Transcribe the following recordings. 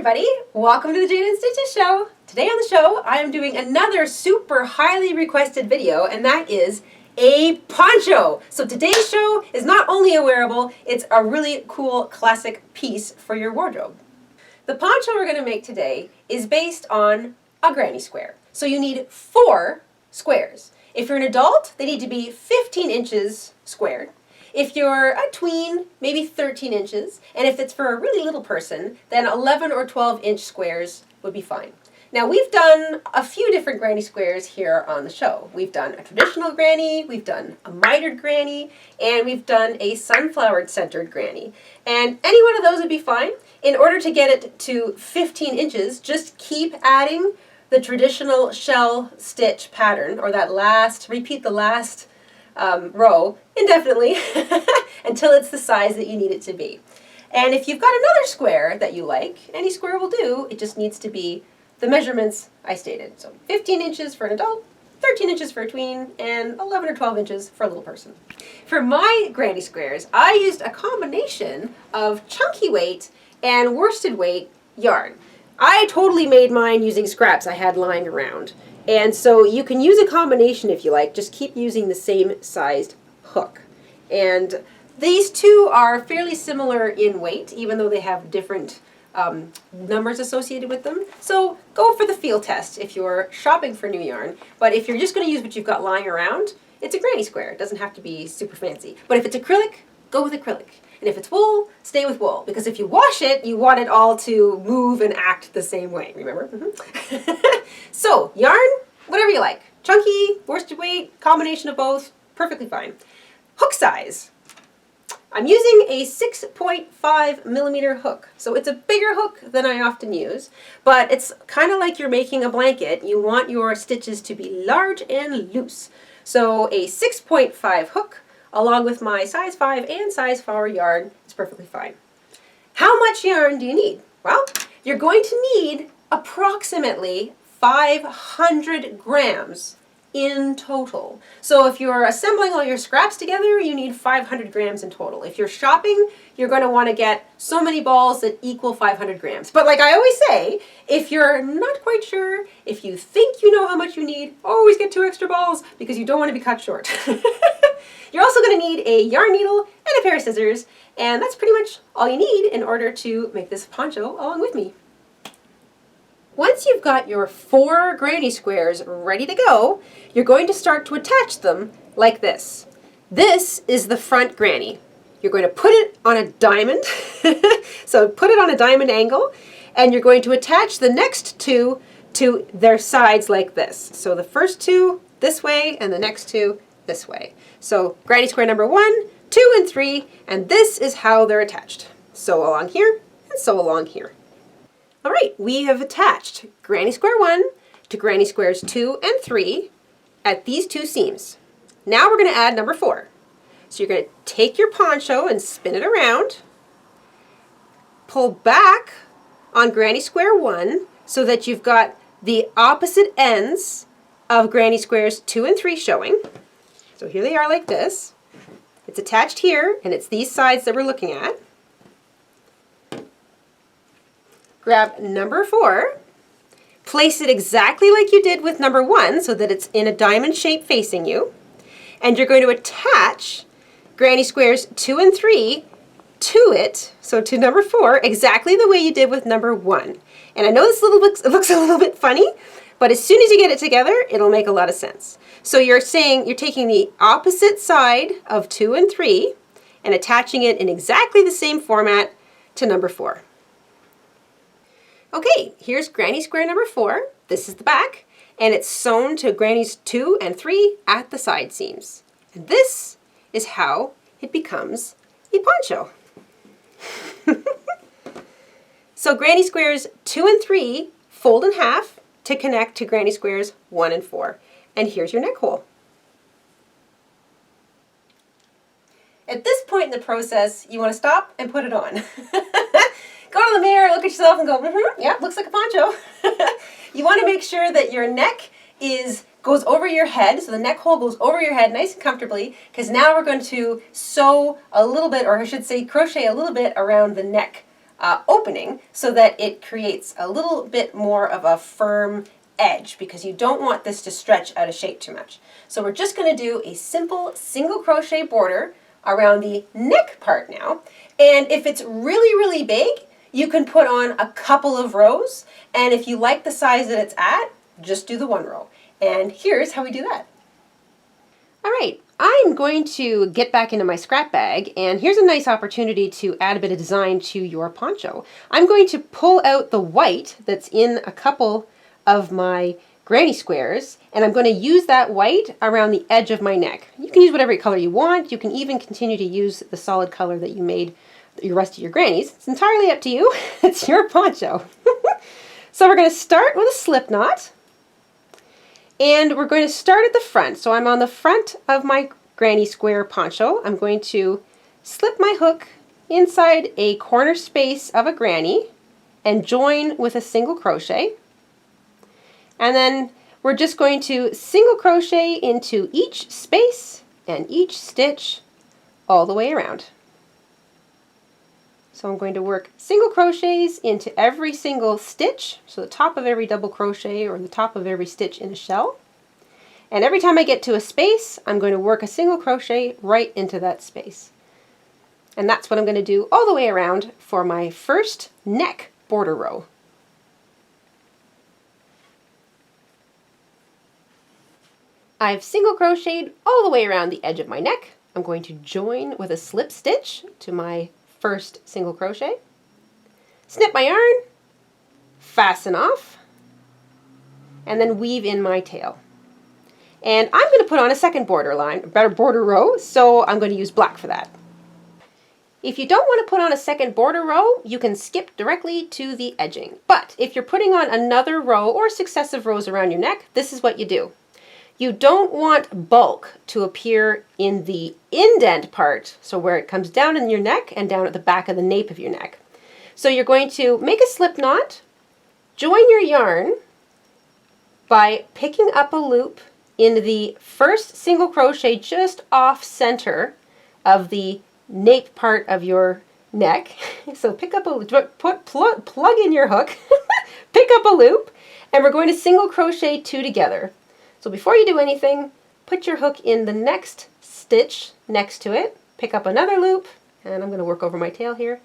everybody, welcome to the Jayda InStitches show. Today on the show I am doing another super highly requested video, and that is a poncho. So today's show is not only a wearable, it's a really cool classic piece for your wardrobe. The poncho we're going to make today is based on a granny square. So you need 4 squares. If you're an adult, they need to be 15 inches squared. If you're a tween, maybe 13 inches. And if it's for a really little person, then 11 or 12-inch squares would be fine. Now, we've done a few different granny squares here on the show. We've done a traditional granny, we've done a mitered granny, and we've done a sunflower-centered granny. And any one of those would be fine. In order to get it to 15 inches, just keep adding the traditional shell stitch pattern, or that last, repeat the last row indefinitely until it's the size that you need it to be. And if you've got another square that you like, any square will do, it just needs to be the measurements I stated. So 15 inches for an adult, 13 inches for a tween, and 11 or 12 inches for a little person. For my granny squares, I used a combination of chunky weight and worsted weight yarn. I totally made mine using scraps I had lying around. And so you can use a combination if you like, just keep using the same sized hook. And these two are fairly similar in weight, even though they have different numbers associated with them. So go for the feel test if you're shopping for new yarn. But if you're just going to use what you've got lying around, it's a granny square. It doesn't have to be super fancy. But if it's acrylic, go with acrylic. And if it's wool, stay with wool. Because if you wash it, you want it all to move and act the same way, remember? So, yarn, whatever you like. Chunky, worsted weight, combination of both, perfectly fine. Hook size. I'm using a 6.5 millimeter hook. So it's a bigger hook than I often use, but it's kind of like you're making a blanket. You want your stitches to be large and loose. So a 6.5 hook, along with my size 5 and size 4 yarn, is perfectly fine. How much yarn do you need? Well, you're going to need approximately 500 grams in total. So if you're assembling all your scraps together, you need 500 grams in total. If you're shopping, you're going to want to get so many balls that equal 500 grams. But like I always say, if you're not quite sure, if you think you know how much you need, always get 2 extra balls because you don't want to be cut short. You're also going to need a yarn needle and a pair of scissors, and that's pretty much all you need in order to make this poncho along with me. Once you've got your 4 granny squares ready to go, you're going to start to attach them like this. This is the front granny. You're going to put it on a diamond, so put it on a diamond angle, and you're going to attach the next 2 to their sides like this. So the first 2 this way, and the next 2 this way. So granny square number 1, 2, and 3, and this is how they're attached. Sew along here, and sew along here. All right, we have attached granny square 1 to granny squares 2 and 3 at these 2 seams. Now we're going to add number 4. So you're going to take your poncho and spin it around, pull back on granny square 1 so that you've got the opposite ends of granny squares 2 and 3 showing. So here they are like this. It's attached here, and it's these sides that we're looking at. Grab number 4, place it exactly like you did with number 1 so that it's in a diamond shape facing you, and you're going to attach granny squares 2 and 3 to it, so to number 4, exactly the way you did with number 1. And I know this it looks a little bit funny, but as soon as you get it together, it'll make a lot of sense. So you're taking the opposite side of 2 and 3 and attaching it in exactly the same format to number 4. Okay, here's granny square number 4. This is the back, and it's sewn to grannies 2 and 3 at the side seams. And this is how it becomes a poncho. So granny squares 2 and 3 fold in half to connect to granny squares 1 and 4. And here's your neck hole. At this point in the process, you want to stop and put it on. Go to the mirror, look at yourself and go, yeah, looks like a poncho. You want to make sure that your neck goes over your head, so the neck hole goes over your head nice and comfortably, because now we're going to sew a little bit, or I should say crochet a little bit around the neck opening so that it creates a little bit more of a firm edge, because you don't want this to stretch out of shape too much. So we're just going to do a simple single crochet border around the neck part now. And if it's really, really big, you can put on a couple of rows. And if you like the size that it's at, just do the one row. And here's how we do that. All right, I'm going to get back into my scrap bag, and here's a nice opportunity to add a bit of design to your poncho. I'm going to pull out the white that's in a couple of my granny squares, and I'm going to use that white around the edge of my neck. You can use whatever color you want. You can even continue to use the solid color that you made the rest of your grannies. It's entirely up to you. It's your poncho. So we're going to start with a slip knot. And we're going to start at the front. So I'm on the front of my granny square poncho. I'm going to slip my hook inside a corner space of a granny and join with a single crochet. And then we're just going to single crochet into each space and each stitch all the way around. So I'm going to work single crochets into every single stitch, so the top of every double crochet or the top of every stitch in a shell. And every time I get to a space, I'm going to work a single crochet right into that space. And that's what I'm going to do all the way around for my first neck border row. I've single crocheted all the way around the edge of my neck. I'm going to join with a slip stitch to my first single crochet, snip my yarn, fasten off, and then weave in my tail. And I'm going to put on a second border row, so I'm going to use black for that. If you don't want to put on a second border row, you can skip directly to the edging. But if you're putting on another row or successive rows around your neck, this is what you do. You don't want bulk to appear in the indent part, so where it comes down in your neck and down at the back of the nape of your neck. So you're going to make a slip knot, join your yarn by picking up a loop in the first single crochet just off center of the nape part of your neck. So pick up a plug in your hook, pick up a loop, and we're going to single crochet two together. So before you do anything, put your hook in the next stitch next to it, pick up another loop, and I'm going to work over my tail here,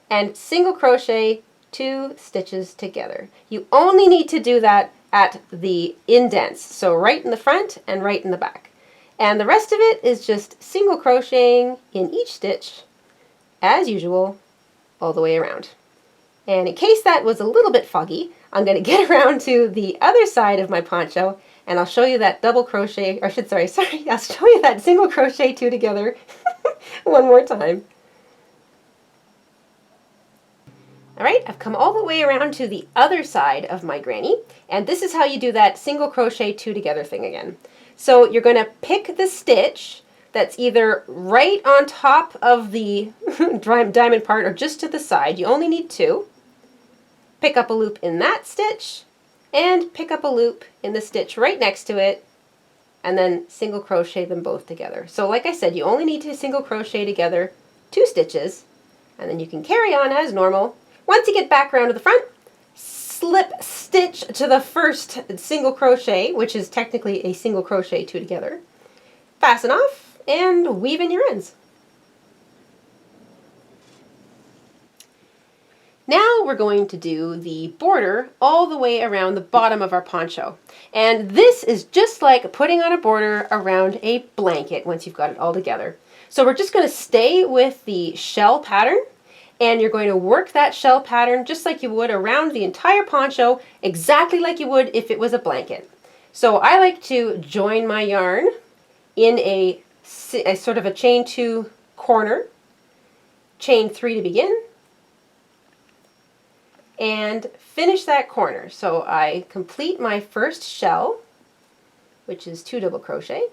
and single crochet two stitches together. You only need to do that at the indents, so right in the front and right in the back. And the rest of it is just single crocheting in each stitch, as usual, all the way around. And in case that was a little bit foggy, I'm going to get around to the other side of my poncho, and I'll show you that double crochet, or I'll show you that single crochet two together one more time. All right, I've come all the way around to the other side of my granny, and this is how you do that single crochet two together thing again. So you're going to pick the stitch that's either right on top of the diamond part or just to the side. You only need two. Pick up a loop in that stitch, and pick up a loop in the stitch right next to it, and then single crochet them both together. So like I said, you only need to single crochet together two stitches, and then you can carry on as normal. Once you get back around to the front, slip stitch to the first single crochet, which is technically a single crochet two together, fasten off, and weave in your ends. Now we're going to do the border all the way around the bottom of our poncho. And this is just like putting on a border around a blanket once you've got it all together. So we're just going to stay with the shell pattern, and you're going to work that shell pattern just like you would around the entire poncho, exactly like you would if it was a blanket. So I like to join my yarn in a sort of a chain two corner, chain three to begin, and finish that corner. So I complete my first shell, which is two double crochet,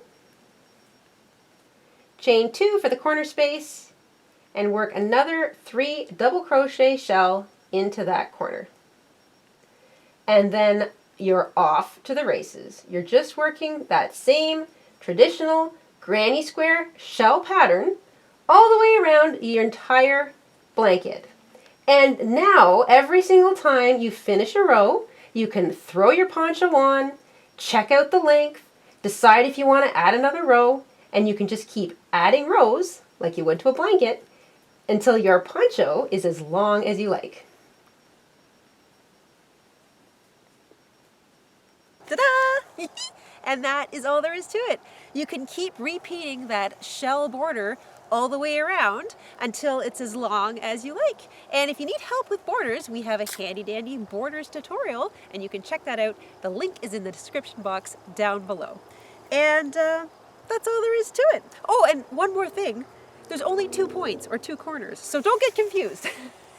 chain two for the corner space, and work another three double crochet shell into that corner. And then you're off to the races. You're just working that same traditional granny square shell pattern all the way around your entire blanket. And now, every single time you finish a row, you can throw your poncho on, check out the length, decide if you want to add another row, and you can just keep adding rows, like you would to a blanket, until your poncho is as long as you like. Ta-da! And that is all there is to it. You can keep repeating that shell border all the way around until it's as long as you like. And if you need help with borders, we have a handy dandy borders tutorial, and you can check that out. The link is in the description box down below. And that's all there is to it. Oh, and one more thing. There's only 2 points or 2 corners, so don't get confused.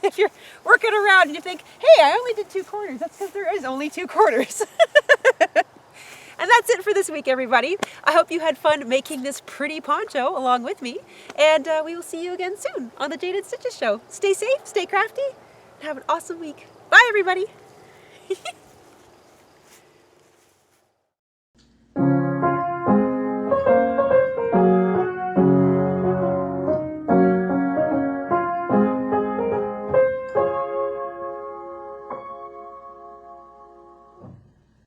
If you're working around and you think, hey, I only did 2 corners, that's because there is only 2 corners. And that's it for this week, everybody. I hope you had fun making this pretty poncho along with me. And we will see you again soon on the Jayda InStitches show. Stay safe, stay crafty, and have an awesome week. Bye, everybody.